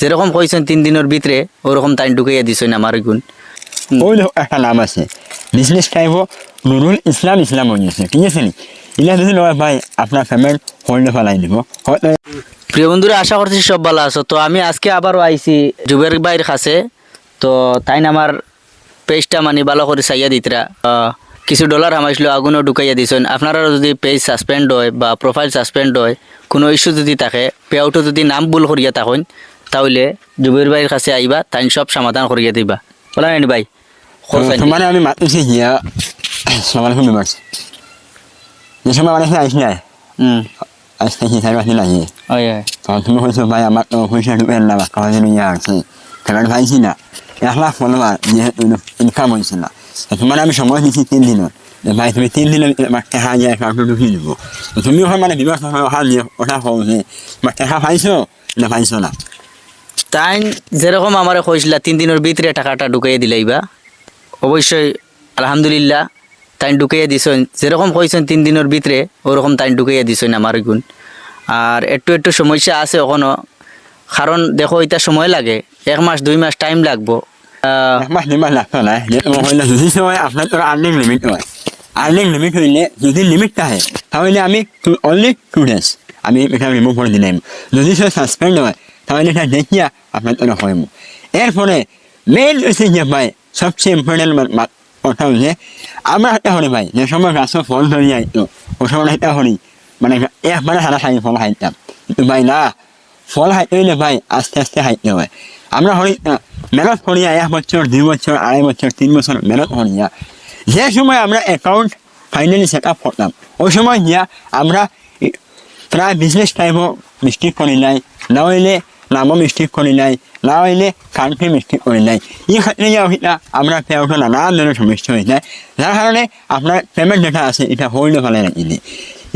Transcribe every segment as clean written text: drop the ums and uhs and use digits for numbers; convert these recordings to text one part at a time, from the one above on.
যেরকম কইছেন 3 দিনের ভিতরে ওরকম টাইম ঢুকাইয়া দিছেন আমার গুণ। ওই দেখো একটা নাম আছে বিজনেস টাইপ নুরুল ইসলাম ইসলাম হয়েছে, ঠিক আছে নি? ইলা যদি নয় ভাই আপনার পেমেন্ট হোল্ডে ফেলাই দিব। হয়তো প্রিয় বন্ধুরা, আশা করছি সব ভালো আছো। তো আমি আজকে আবারও আইছি জুবের ভাইয়ের কাছে। তো তাই আমার পেজটা মানে ভালো করে চাইয়া দিতরা, কিছু ডলার হামাইছিল আগুনও ঢুকাইয়া দিছেন। আপনারা যদি পেজ সাসপেন্ড হয় বা প্রোফাইল সাসপেন্ড হয়, কোনো ইস্যু যদি থাকে, পে আউটও যদি নাম ভুল করিয়া থাকেন, তাহলে জুবের ভাইয়ের কাছে আইবা, তাই সব সমাধান করিয়া দিবা। বলা নানি ভাই? তোমার আমি মাতিছি গিয়া সমাধান বিমার্স যে সময় মানে আইস নাই আজকে হিসাবে আসি নাই তখন তুমি বলছো ভাই আমার তো পয়সা ঢুকেন না কাজে নিয়ে আসছি কারণ পাইছি না 1 লাখ ফলোয়ার যেহেতু ইনকাম হয়েছে না। তোমার আমি সময় দিচ্ছি 3 দিনের, ভাই তুমি 3 দিনের আমার টাকা দিয়ে কাউকে ঢুকিয়ে দিব। তুমি ওখানে মানে বিবাহ ওটা হচ্ছে আমার টাকা পাইছো না পাইছো না। তাই যেরকম আমার কইছিল 3 দিনের ভিতরে টাকাটা ঢুকাইয়া দিলাইবা, অবশ্যই আলহামদুলিল্লাহ তাই ঢুকাইয়া দিছেন। যেরকম কইছেন 3 দিনের ভিতরে ওরকম তাই ঢুকাইয়া দিছেন আমার গুণ। আর একটু সমস্যা আছে এখনো, কারণ দেখো এটা সময় লাগে, 1 মাস 2 মাস টাইম লাগবো। 1 মাস 2 মাস লাগতো না, হইলে যদি সময় আপনার তো আর্নিং লিমিট হয়। আর্নিং লিমিট হইলে যদি লিমিট থাকে তাহলে আমি অনলি 2 days আমি এটা রিমুভ করে দিলাম। যদি সে সাসপেন্ড হয় তাহলে এটা দেখিয়া আপনার তো হইব। এরপরে মেইন হচ্ছে যে ভাই সবচেয়ে ইম্পর্টেন্ট কথা হচ্ছে আমরা একটা হরি ভাই যে সময় গাছও ফল ধরিয়ে আইতো ও সময় একটা হরি মানে একবারে সারা সারি ফল খাইতাম, কিন্তু ভাই না, ফল খাইতে হইলে ভাই আস্তে আস্তে খাইতে হয়। আমরা হরি মেহনত করিয়া 1 বছর 2 বছর 2.5 বছর 3 বছর মেহনত করিয়া যে সময় আমরা অ্যাকাউন্ট ফাইনালি সেট আপ করতাম, ওই সময় গিয়া আমরা প্রায় বিজনেস টাইপও মিস্টেক করি নাই, না হইলে নামও মিস্টেক করি নাই, না হইলে কান্ট্রি মিস্টেক করি নাই। এই ক্ষেত্রে আমরা পেয়ারটা নানান ধরনের সমস্যা হয়ে যায়, যার কারণে আপনার পেমেন্ট যেটা আছে এটা হোল্ডে ফেলে রাখি দিই।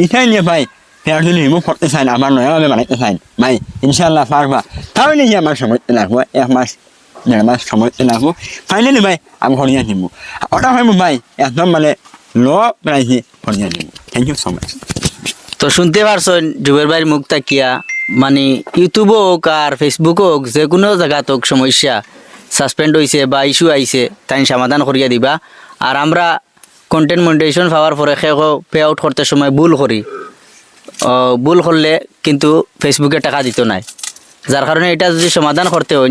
এটাই নিয়ে ভাই পেয়ার যদি রিমুভ করতে চান, আমার নয়াভাবে বানাইতে চান ভাই ইনশাল্লাহ পারবা, তাহলে যে আমার সময় লাগবো 1 মাস 1.5 মাস সময় লাগবো। ফাইনালি ভাই আমি করিয়া দিব, ওটা ভাই ভাই একদম মানে লো প্রাইসে করিয়া দিব। Thank you so much. তো শুনতে পারছেন জুবের ভাইয়ের মুখ তাকিয়া, মানে ইউটিউব হোক আর ফেসবুক হোক যে কোনো জায়গাত হোক সমস্যা সাসপেন্ড হয়েছে বা ইস্যু আইছে তাই সমাধান করিয়া দিবা। আর আমরা কন্টেন্ট মনিটাইজেশন পাওয়ার পরে পে আউট করতে সময় ভুল করি, ভুল করলে কিন্তু ফেসবুকে টাকা দিত নাই, যার কারণে এটা যদি সমাধান করতে হয়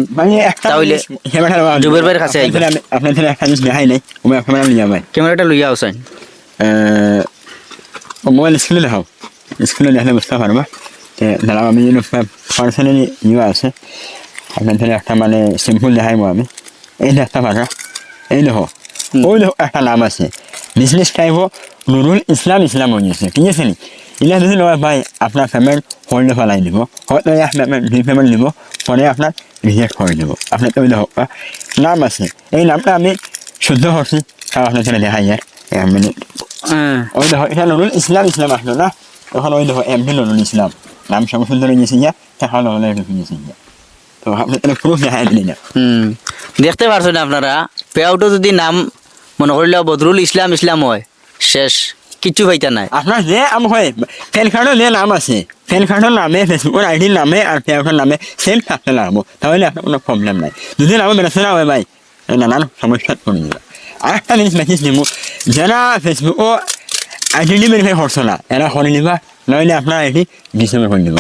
তাহলে জুবের ভাইয়ের কাছে আপনার একটা জিনিস দেখাই নাই, ক্যামেরা নিয়ে ভাই ক্যামেরাটা লইয়া আসেন। মোবাইল স্ক্রিনে দেখাও, স্ক্রিনে দেখলে বুঝতে পারবা। যারা আমি পার্সোনালি ইয়ে আছে আপনার একটা মানে সিম্পল দেখাইবো আমি। এই দেখতে পারা, এই দেখো ওই দেখো একটা নাম আছে বিজনেস টাইপ নুরুল ইসলাম ইসলাম হয়েছে, ঠিক আছে নি? ইলা যদি নয় ভাই আপনার পেমেন্ট হোল্ডে ফেলাই দিব, হয়তো পেমেন্ট দিব, পরে আপনার রিজেক্ট করে দেবো। আপনার ওই দেখো নাম আছে, এই নামটা আমি শুদ্ধ করছি, তাও আপনার ছেলে দেখাই যায় 1 মিনিট। ওই দেখো এটা নুরুল ইসলাম ইসলাম আসলো না, তখন ওই দেখো এমডি নুরুল ইসলাম নাম সব সুন্দর গেছে গিয়া, টাকা লগে ঢুকিয়েছে গিয়া। তো আপনার প্রুফ দেখাই দিলি না। দেখতে পারছেন আপনারা, পে আউটও যদি নাম মনে করিল বদরুল ইসলাম ইসলাম হয়, শেষ কিচ্ছু পাইতা নাই। আপনার যে আম হয় প্যান কার্ডের যে নাম আছে, প্যান কার্ডের নামে ফেসবুকের আইডির নামে আর পে আউটের নামে সেম থাকতে লাগবো, তাহলে আপনার কোনো প্রবলেম নাই। যদি নামে বেরোচ্ছে না হয় ভাই নানান সমস্যা করে দেবে। আর একটা জিনিস মেসেজ দিব, যারা ফেসবুকও আইডেন্টি ভেরিফাই করছো না এরা করে নিবা, নইলে আপনার আইডি ডিসেবল করে দিব।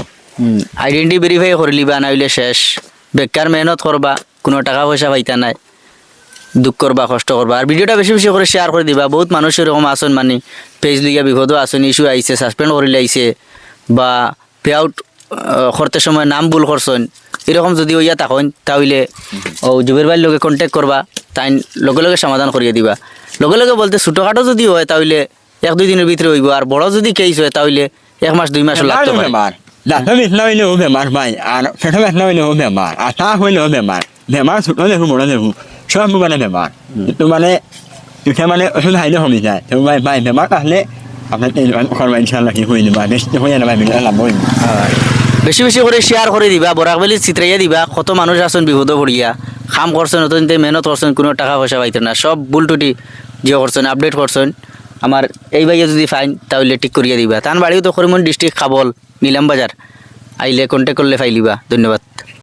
আইডেন্টি ভেরিফাই করে লিবা, নাইলে শেষ বেকার মেহনত করবা, কোনো টাকা পয়সা পাইতা নাই, দুঃখ করবা, কষ্ট করবা। আর ভিডিওটা বেশি বেশি করে শেয়ার করে দিবা। বহুত মানুষ এরকম আসন মানে পেজ লইয়া বিপদও আসন, ইস্যু আইছে, সাসপেন্ড করিলে আইছে বা পে আউট করতে সময় নাম ভুল করছেন, এরকম যদি হইয়া থাকেন তাহলে ও জুবের ভাইয়ের লগে কন্ট্যাক্ট করবা, তাই লগে লগে সমাধান করিয়ে দিবা। লগে লগে বলতে ছোটোখাটো যদি হয় তাহলে 1-2 দিনের ভিতরে হইব, আর বড় যদি কেস হয় তাহলে 1 মাস 2 মাস লাগতে পারে। দাঁতের বেতনা হইলেও বেমার ভাই, আর পেটের বেতনা হইলেও বেমার, আর তা হইলেও বেমার। বেমার ছোটো দেখো বড় দেখো সব মানে বেমার, কিন্তু মানে দুটা মানে ওষুধ খাইলে কমে যায়। তো ভাই ভাই বেমার আসলে আপনার করবা ইনশাল্লাহ কি হয়ে যাবা, বেশি হয়ে না ভাই মিলে লাভ হইব। বেশি বেশি করে শেয়ার করে দিবা, বরাকবেলি চিত্রাইয়া দিবা। কত মানুষ আছেন বিপদ পড়িয়া, কাম করছেন নতুন মেহনত করছেন, কোনো টাকা পয়সা পাইতেন না, সব ভুল টুটি জিও করছেন, আপডেট করছেন। আমার এই ভাইয়া যদি ফাইন তাহলে ঠিক করিয়া দিবা। তার বাড়িও তো করিমগঞ্জ ডিস্ট্রিক্ট, খাবল, নিলাম বাজার। আইলে কন্ট্যাক্ট করলে ফাইলিবা। ধন্যবাদ।